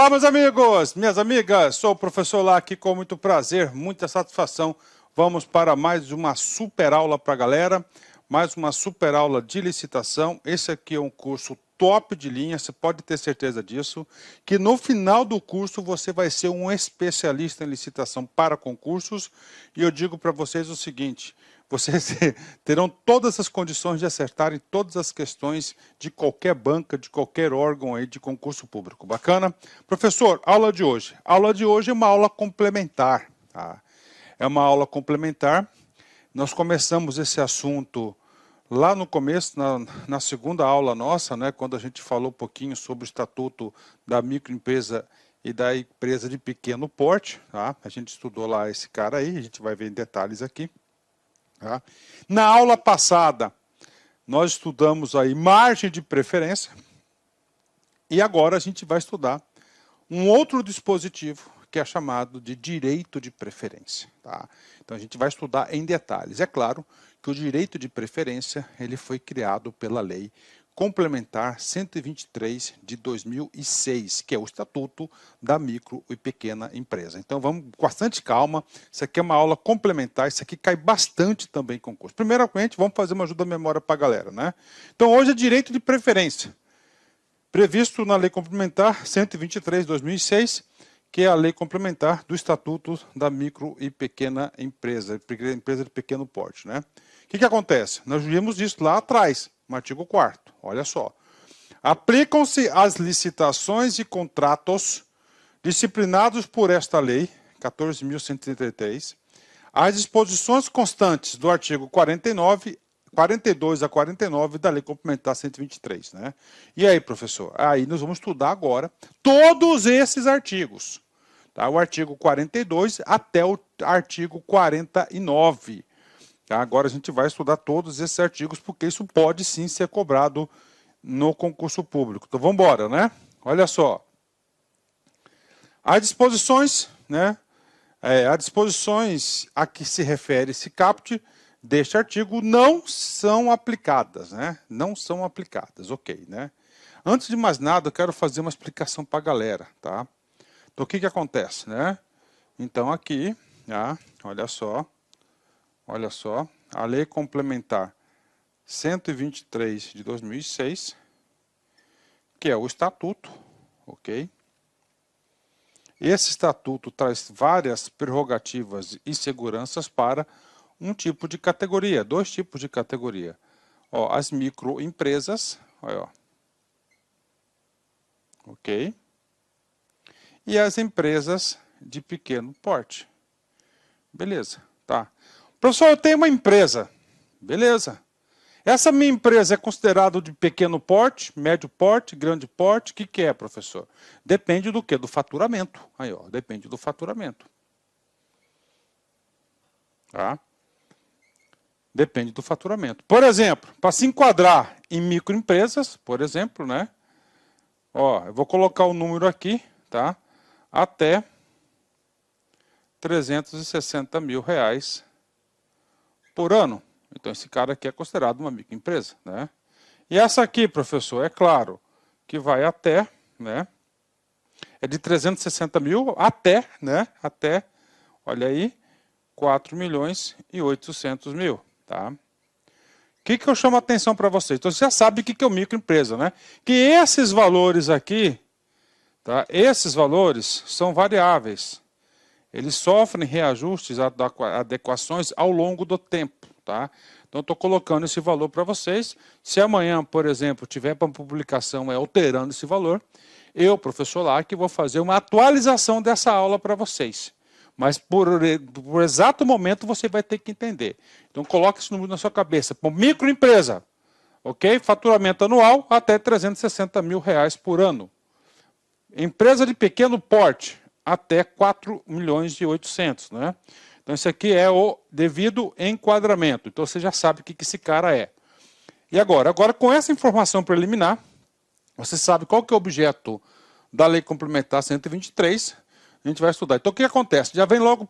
Olá, meus amigos, minhas amigas, sou o professor Lá aqui com muito prazer, muita satisfação. Vamos para mais uma super aula para a galera, mais uma super aula de licitação. Esse aqui é um curso top de linha, você pode ter certeza disso, que no final do curso você vai ser um especialista em licitação para concursos. E eu digo para vocês o seguinte: vocês terão todas as condições de acertarem todas as questões de qualquer banca, de qualquer órgão aí de concurso público. Bacana? Professor, aula de hoje. Aula de hoje é uma aula complementar. Tá? É uma aula complementar. Nós começamos esse assunto lá no começo, na segunda aula nossa, né, quando a gente falou um pouquinho sobre o estatuto da microempresa e da empresa de pequeno porte. Tá? A gente estudou lá esse cara aí, a gente vai ver em detalhes aqui. Tá? Na aula passada, nós estudamos aí margem de preferência e agora a gente vai estudar um outro dispositivo que é chamado de direito de preferência. Tá? Então a gente vai estudar em detalhes. É claro que o direito de preferência ele foi criado pela Lei Complementar 123 de 2006, que é o Estatuto da Micro e Pequena Empresa. Então vamos com bastante calma, isso aqui é uma aula complementar, isso aqui cai bastante também em concurso. Primeiramente, vamos fazer uma ajuda à memória para a galera, né? Então hoje é direito de preferência, previsto na Lei Complementar 123 de 2006, que é a lei complementar do Estatuto da Micro e Pequena Empresa, empresa de pequeno porte, né? O que acontece? Nós vimos isso lá atrás, no artigo 4º. Olha só. Aplicam-se as licitações e contratos disciplinados por esta lei, 14.133, as disposições constantes do artigo 42 a 49 da Lei Complementar 123. Né? E aí, professor? Aí nós vamos estudar agora todos esses artigos. Tá? O artigo 42 até o artigo 49. Tá? Agora a gente vai estudar todos esses artigos, porque isso pode sim ser cobrado no concurso público. Então vamos embora, né? Olha só. As disposições, né? As disposições a que se refere esse caput deste artigo não são aplicadas, né? Não são aplicadas, ok, né? Antes de mais nada, eu quero fazer uma explicação para a galera, tá? Então, o que acontece, né? Então, aqui, olha só, a Lei Complementar 123 de 2006, que é o Estatuto, ok? Esse Estatuto traz várias prerrogativas e seguranças para um tipo de categoria, dois tipos de categoria. Ó, as microempresas, ó, ok? E as empresas de pequeno porte. Beleza, tá. Professor, eu tenho uma empresa. Beleza. Essa minha empresa é considerada de pequeno porte, médio porte, grande porte? O que é, professor? Depende do quê? Do faturamento. Aí, ó, depende do faturamento. Tá? Depende do faturamento. Por exemplo, para se enquadrar em microempresas, por exemplo, né? Ó, eu vou colocar o número aqui, tá? Até 360 mil reais por ano. Então, esse cara aqui é considerado uma microempresa, né? E essa aqui, professor, é claro que vai até, né? É de 360 mil até, né? Até, olha aí, 4.800.000, tá? O que eu chamo a atenção para vocês? Então, você já sabe o que é o microempresa, né? Que esses valores aqui, tá? Esses valores são variáveis. Eles sofrem reajustes, adequações ao longo do tempo. Tá? Então, estou colocando esse valor para vocês. Se amanhã, por exemplo, tiver para publicação alterando esse valor, eu, professor Lark, vou fazer uma atualização dessa aula para vocês. Mas, por exato momento, você vai ter que entender. Então, coloque esse número na sua cabeça. Por microempresa, ok? Faturamento anual até 360 mil reais por ano. Empresa de pequeno porte, até 4.800.000, né? Então, esse aqui é o devido enquadramento. Então, você já sabe o que esse cara é. E agora com essa informação preliminar, você sabe qual que é o objeto da Lei Complementar 123, a gente vai estudar. Então, o que acontece? Já vem logo no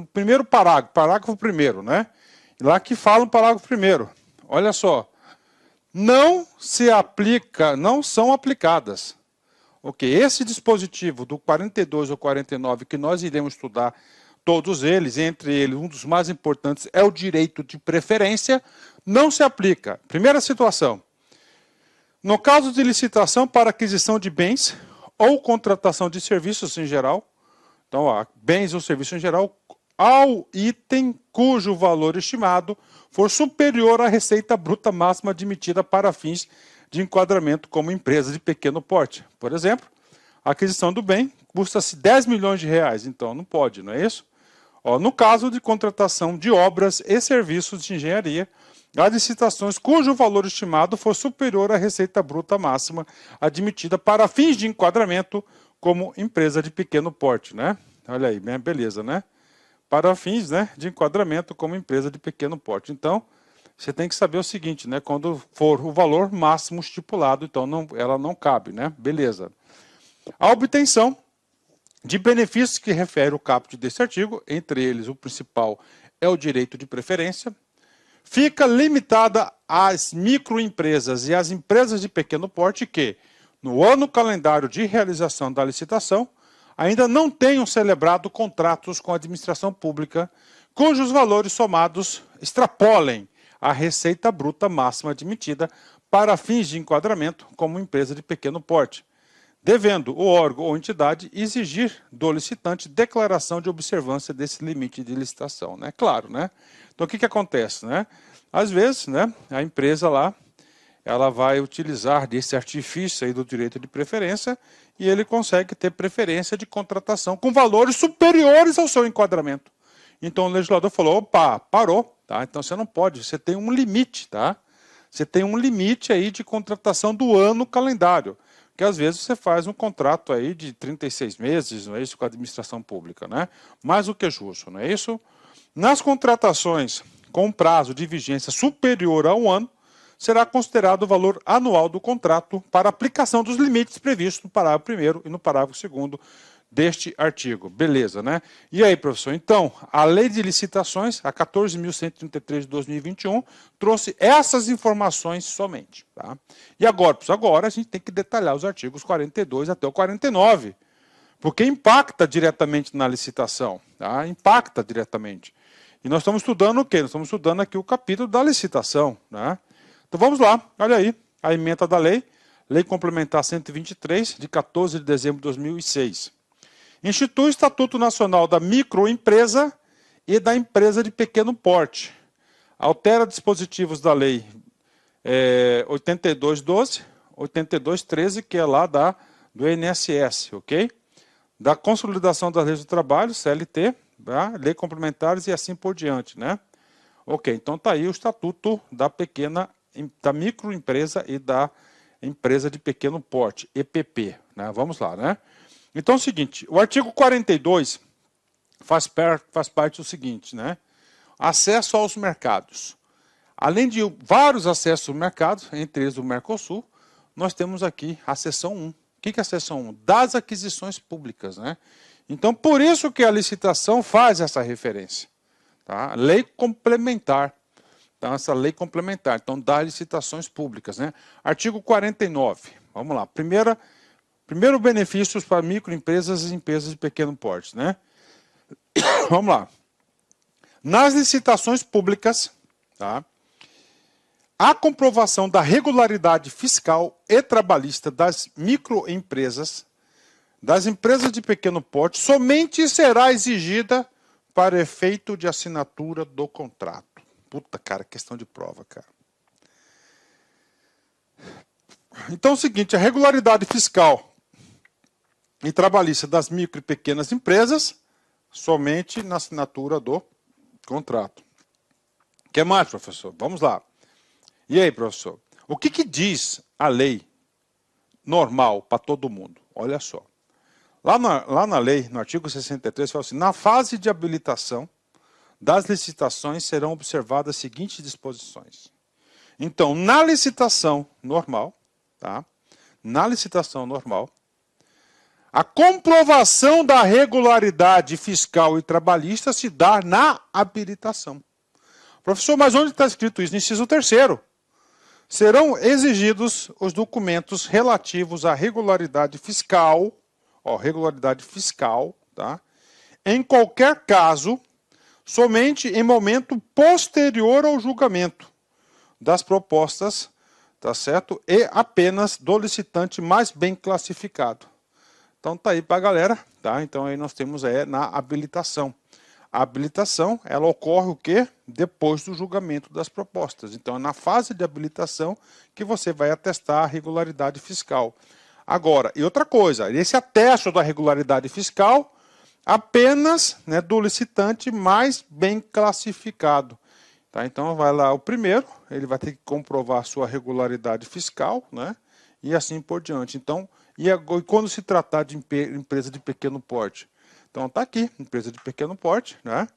primeiro parágrafo primeiro, né? Lá que fala o parágrafo primeiro. Olha só. Não são aplicadas Ok, esse dispositivo do 42 ou 49 que nós iremos estudar, todos eles, entre eles, um dos mais importantes é o direito de preferência, não se aplica. Primeira situação, no caso de licitação para aquisição de bens ou contratação de serviços em geral, então, bens ou serviços em geral, ao item cujo valor estimado for superior à receita bruta máxima admitida para fins de enquadramento como empresa de pequeno porte. Por exemplo, a aquisição do bem custa-se 10 milhões de reais, então não pode, não é isso? No caso de contratação de obras e serviços de engenharia, as licitações cujo valor estimado for superior à receita bruta máxima admitida para fins de enquadramento como empresa de pequeno porte, né? Olha aí, beleza, né? Para fins, né, de enquadramento como empresa de pequeno porte. Então, você tem que saber o seguinte, né? Quando for o valor máximo estipulado, então ela não cabe, né? Beleza. A obtenção de benefícios que refere o caput deste artigo, entre eles o principal é o direito de preferência, fica limitada às microempresas e às empresas de pequeno porte que, no ano calendário de realização da licitação, ainda não tenham celebrado contratos com a administração pública cujos valores somados extrapolem a receita bruta máxima admitida para fins de enquadramento como empresa de pequeno porte, devendo o órgão ou entidade exigir do licitante declaração de observância desse limite de licitação, né? Claro, né? Então, o que acontece, né? Às vezes, né, a empresa lá, ela vai utilizar desse artifício aí do direito de preferência e ele consegue ter preferência de contratação com valores superiores ao seu enquadramento. Então, o legislador falou, opa, parou, tá? Então, você não pode, você tem um limite, tá? Você tem um limite aí de contratação do ano calendário. Que às vezes você faz um contrato aí de 36 meses, não é isso, com a administração pública, né? Mais do que justo, não é isso? Nas contratações com prazo de vigência superior a um ano, será considerado o valor anual do contrato para aplicação dos limites previstos no parágrafo 1º e no parágrafo 2º deste artigo. Beleza, né? E aí, professor? Então, a Lei de Licitações, a 14.133 de 2021, trouxe essas informações somente. Tá? E agora, professor, agora a gente tem que detalhar os artigos 42 até o 49, porque impacta diretamente na licitação. Tá? Impacta diretamente. E nós estamos estudando o quê? Nós estamos estudando aqui o capítulo da licitação. Né? Então vamos lá, olha aí, a emenda da lei, Lei Complementar 123, de 14 de dezembro de 2006. Institui o Estatuto Nacional da Microempresa e da Empresa de Pequeno Porte. Altera dispositivos da Lei 8212, 8213, que é lá do INSS, ok? Da Consolidação das Leis do Trabalho, CLT, tá? Lei Complementares e assim por diante, né? Ok, então está aí o Estatuto da Microempresa e da Empresa de Pequeno Porte, EPP, né? Vamos lá, né? Então é o seguinte, o artigo 42 faz parte do seguinte, né? Acesso aos mercados. Além de vários acessos ao mercado, entre eles o Mercosul, nós temos aqui a seção 1. O que é a seção 1? Das aquisições públicas, né? Então, por isso que a licitação faz essa referência. Tá? Lei complementar. Então, essa lei complementar, então, das licitações públicas, né? Artigo 49. Vamos lá. Primeiro, benefícios para microempresas e empresas de pequeno porte, né? Vamos lá. Nas licitações públicas, tá? A comprovação da regularidade fiscal e trabalhista das microempresas, das empresas de pequeno porte, somente será exigida para efeito de assinatura do contrato. Puta, cara, questão de prova, cara. Então é o seguinte, a regularidade fiscal e trabalhista das micro e pequenas empresas, somente na assinatura do contrato. O que mais, professor? Vamos lá. E aí, professor? O que diz a lei normal para todo mundo? Olha só. Lá na lei, no artigo 63, fala assim, na fase de habilitação das licitações serão observadas as seguintes disposições. Então, na licitação normal, tá? Na licitação normal, a comprovação da regularidade fiscal e trabalhista se dá na habilitação. Professor, mas onde está escrito isso? No inciso 3º. serão exigidos os documentos relativos à regularidade fiscal, regularidade fiscal, tá? Em qualquer caso, somente em momento posterior ao julgamento das propostas, tá certo? E apenas do licitante mais bem classificado. Então tá aí para a galera, tá? Então aí nós temos na habilitação. A habilitação, ela ocorre o quê? Depois do julgamento das propostas. Então é na fase de habilitação que você vai atestar a regularidade fiscal. Agora, e outra coisa, esse atesto da regularidade fiscal apenas, né, do licitante mais bem classificado. Tá? Então vai lá o primeiro, ele vai ter que comprovar a sua regularidade fiscal, né, e assim por diante. Então, e quando se tratar de empresa de pequeno porte? Então está aqui, empresa de pequeno porte, né,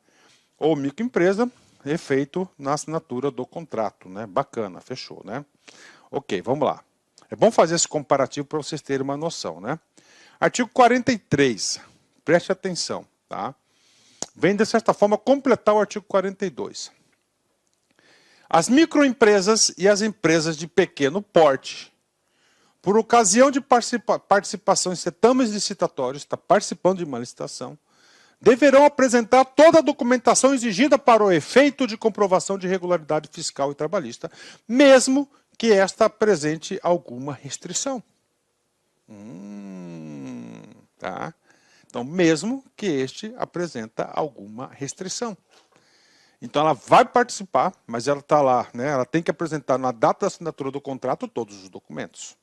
ou microempresa, efeito na assinatura do contrato, né? Bacana, fechou, né? Ok, vamos lá. É bom fazer esse comparativo para vocês terem uma noção, né? Artigo 43, preste atenção, tá? Vem, de certa forma, completar o artigo 42. As microempresas e as empresas de pequeno porte, por ocasião de participação em certames licitatórios, está participando de uma licitação, deverão apresentar toda a documentação exigida para o efeito de comprovação de regularidade fiscal e trabalhista, mesmo que esta apresente alguma restrição. Tá? Então, mesmo que este apresenta alguma restrição. Então, ela vai participar, mas ela está lá, né? Ela tem que apresentar na data da assinatura do contrato todos os documentos.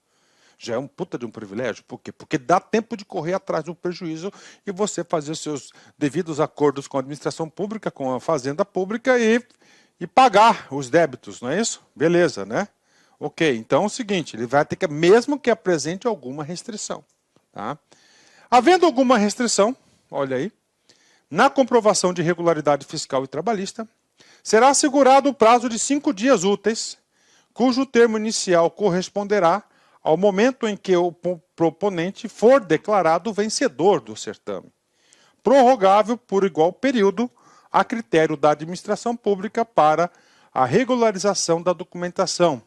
Já é um puta de um privilégio. Por quê? Porque dá tempo de correr atrás do prejuízo e você fazer os seus devidos acordos com a administração pública, com a fazenda pública e pagar os débitos, não é isso? Beleza, né? Ok, então é o seguinte, ele vai ter que, mesmo que apresente alguma restrição. Tá? Havendo alguma restrição, olha aí, na comprovação de regularidade fiscal e trabalhista, será assegurado o prazo de 5 dias úteis, cujo termo inicial corresponderá ao momento em que o proponente for declarado vencedor do certame, prorrogável por igual período a critério da administração pública para a regularização da documentação,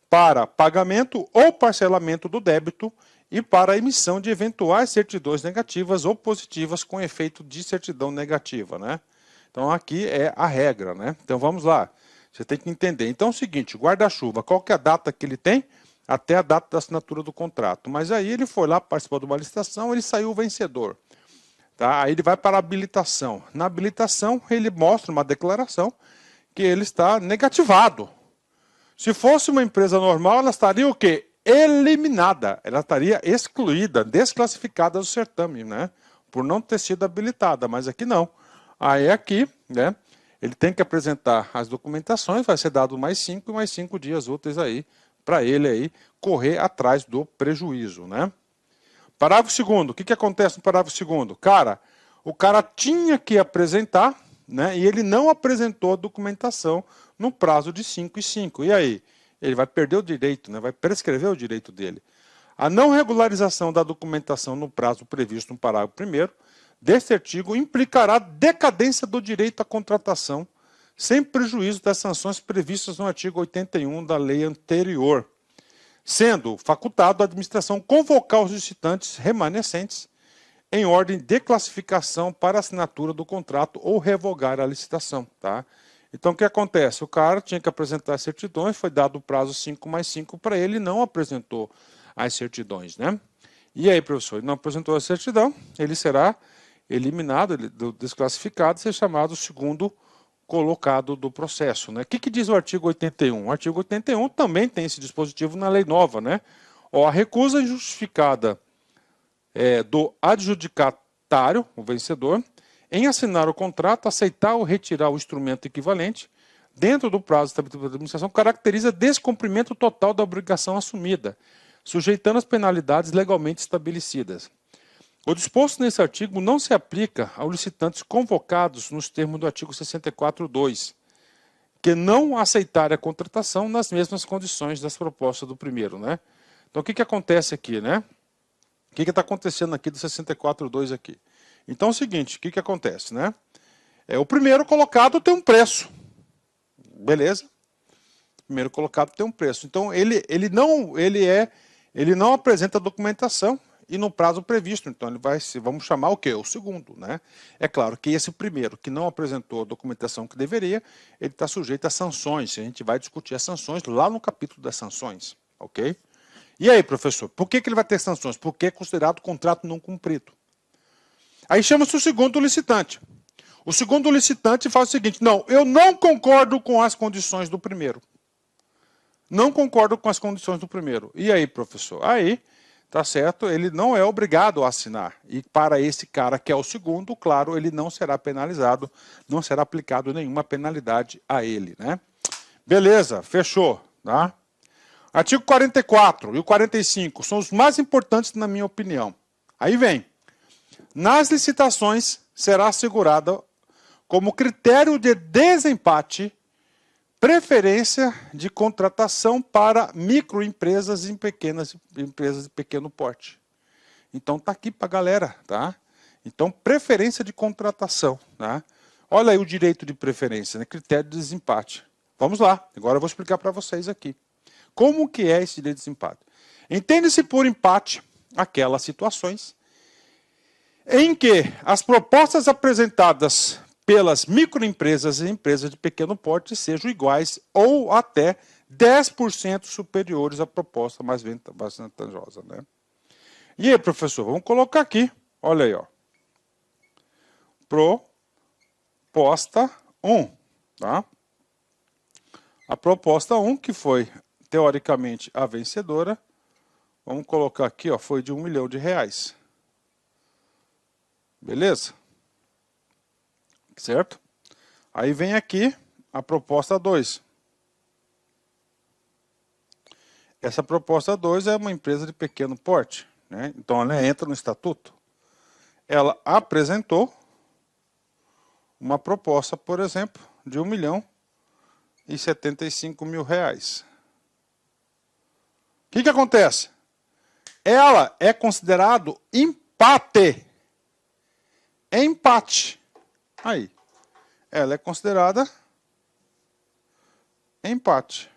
para pagamento ou parcelamento do débito e para a emissão de eventuais certidões negativas ou positivas com efeito de certidão negativa, né? Então aqui é a regra, né? Então vamos lá, você tem que entender. Então é o seguinte, guarda-chuva, qual que é a data que ele tem? Até a data da assinatura do contrato. Mas aí ele foi lá, participou de uma licitação, ele saiu vencedor. Tá? Aí ele vai para a habilitação. Na habilitação, ele mostra uma declaração que ele está negativado. Se fosse uma empresa normal, ela estaria o quê? Eliminada. Ela estaria excluída, desclassificada do certame, né? Por não ter sido habilitada. Mas aqui não. Aí aqui, né? Ele tem que apresentar as documentações, vai ser dado mais 5 dias úteis aí, para ele aí correr atrás do prejuízo, né? Parágrafo 2º, o que acontece no parágrafo 2º? Cara, o cara tinha que apresentar, né? E ele não apresentou a documentação no prazo de 5 e 5. E aí? Ele vai perder o direito, né? Vai prescrever o direito dele. A não regularização da documentação no prazo previsto no parágrafo 1º deste artigo implicará decadência do direito à contratação, sem prejuízo das sanções previstas no artigo 81 da lei anterior, sendo facultado à administração convocar os licitantes remanescentes em ordem de classificação para assinatura do contrato ou revogar a licitação. Tá? Então, o que acontece? O cara tinha que apresentar as certidões, foi dado o prazo 5 mais 5 para ele, não apresentou as certidões. Né? E aí, professor, ele não apresentou a certidão, ele será eliminado, desclassificado, ser chamado segundo colocado do processo. Né? O que diz o artigo 81? O artigo 81 também tem esse dispositivo na lei nova. Né? A recusa injustificada do adjudicatário, o vencedor, em assinar o contrato, aceitar ou retirar o instrumento equivalente, dentro do prazo estabelecido pela administração, caracteriza descumprimento total da obrigação assumida, sujeitando as penalidades legalmente estabelecidas. O disposto nesse artigo não se aplica aos licitantes convocados nos termos do artigo 64.2, que não aceitarem a contratação nas mesmas condições das propostas do primeiro. Né? Então, o que acontece aqui? Né? O que está acontecendo aqui do 64.2 aqui? Então, é o seguinte, o que acontece? Né? O primeiro colocado tem um preço. Beleza? primeiro colocado tem um preço. Então, ele não apresenta documentação e no prazo previsto. Então, ele vai, vamos chamar o quê? O segundo, né? É claro que esse primeiro, que não apresentou a documentação que deveria, ele está sujeito a sanções. A gente vai discutir as sanções lá no capítulo das sanções, ok? E aí, professor, por que ele vai ter sanções? Porque é considerado contrato não cumprido. Aí chama-se o segundo licitante. O segundo licitante faz o seguinte: não, eu não concordo com as condições do primeiro. Não concordo com as condições do primeiro. E aí, professor? Aí, tá certo, ele não é obrigado a assinar. E para esse cara que é o segundo, claro, ele não será penalizado, não será aplicado nenhuma penalidade a ele, né? Beleza, fechou, tá? Artigo 44 e o 45 são os mais importantes na minha opinião. Aí vem. Nas licitações será assegurada como critério de desempate preferência de contratação para microempresas e pequenas empresas de pequeno porte. Então tá aqui para a galera, tá? Então preferência de contratação, tá? Olha aí o direito de preferência, né? Critério de desempate. Vamos lá, agora eu vou explicar para vocês aqui. Como que é esse direito de desempate? Entende-se por empate aquelas situações em que as propostas apresentadas pelas microempresas e empresas de pequeno porte sejam iguais ou até 10% superiores à proposta mais vantajosa, né? E aí, professor, vamos colocar aqui, olha aí, ó. Proposta 1, tá? A proposta 1, que foi teoricamente a vencedora, vamos colocar aqui, ó, foi de R$1 milhão. Beleza? Certo? Aí vem aqui a proposta 2. Essa proposta 2 é uma empresa de pequeno porte, né? Então ela entra no estatuto. Ela apresentou uma proposta, por exemplo, de R$1.075.000. O que acontece? Ela é considerado empate. É empate. Aí. Ela é considerada empate.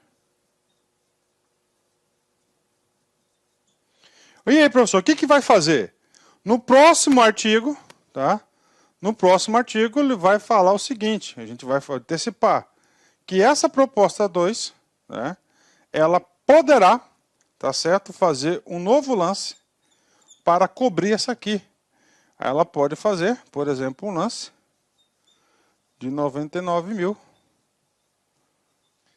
E aí, professor, o que vai fazer? No próximo artigo, tá? No próximo artigo ele vai falar o seguinte, a gente vai antecipar, que essa proposta 2, né, ela poderá, tá certo, fazer um novo lance para cobrir essa aqui. Ela pode fazer, por exemplo, um lance de 99 mil.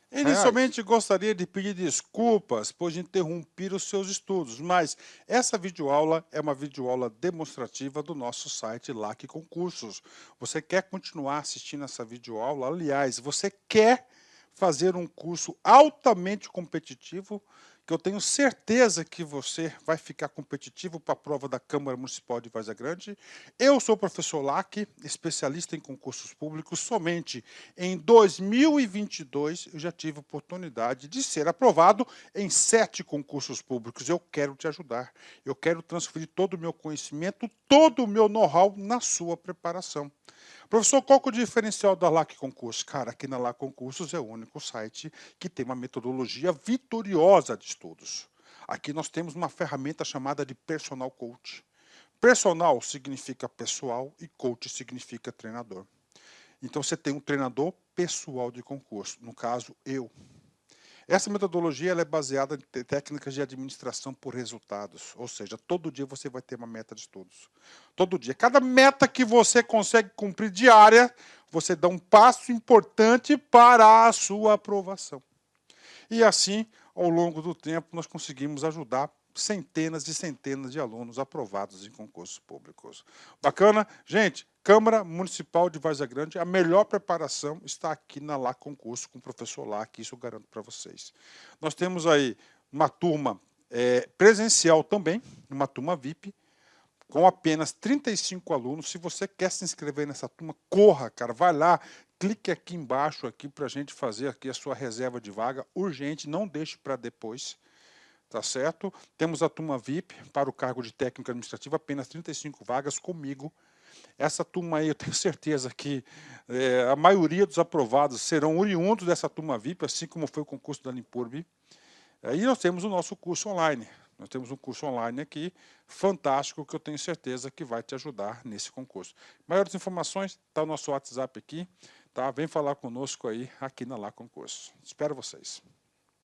Inicialmente gostaria de pedir desculpas por interromper os seus estudos, mas essa videoaula é uma videoaula demonstrativa do nosso site LAC Concursos. Você quer continuar assistindo essa videoaula? Aliás, você quer fazer um curso altamente competitivo, que eu tenho certeza que você vai ficar competitivo para a prova da Câmara Municipal de Várzea Grande. Eu sou o professor Lac, especialista em concursos públicos. Somente em 2022 eu já tive a oportunidade de ser aprovado em 7 concursos públicos. Eu quero te ajudar. Eu quero transferir todo o meu conhecimento, todo o meu know-how na sua preparação. Professor, qual que é o diferencial da LAC Concursos? Cara, aqui na LAC Concursos é o único site que tem uma metodologia vitoriosa de estudos. Aqui nós temos uma ferramenta chamada de Personal Coach. Personal significa pessoal e coach significa treinador. Então você tem um treinador pessoal de concurso, no caso eu. Essa metodologia ela é baseada em técnicas de administração por resultados, ou seja, todo dia você vai ter uma meta de estudos. Todo dia. Cada meta que você consegue cumprir diária, você dá um passo importante para a sua aprovação. E assim, ao longo do tempo, nós conseguimos ajudar centenas e centenas de alunos aprovados em concursos públicos. Bacana? Gente, Câmara Municipal de Várzea Grande, a melhor preparação está aqui na LAC Concurso com o professor Lac, isso eu garanto para vocês. Nós temos aí uma turma presencial também, uma turma VIP, com apenas 35 alunos. Se você quer se inscrever nessa turma, corra, cara, vai lá, clique aqui embaixo aqui para a gente fazer aqui a sua reserva de vaga, urgente, não deixe para depois. Tá certo? Temos a turma VIP para o cargo de técnico administrativo, apenas 35 vagas comigo. Essa turma aí, eu tenho certeza que a maioria dos aprovados serão oriundos dessa turma VIP, assim como foi o concurso da Limpurb. Aí nós temos o nosso curso online. Nós temos um curso online aqui, fantástico, que eu tenho certeza que vai te ajudar nesse concurso. Maiores informações, está o nosso WhatsApp aqui, tá? Vem falar conosco aí, aqui na Lá Concurso. Espero vocês.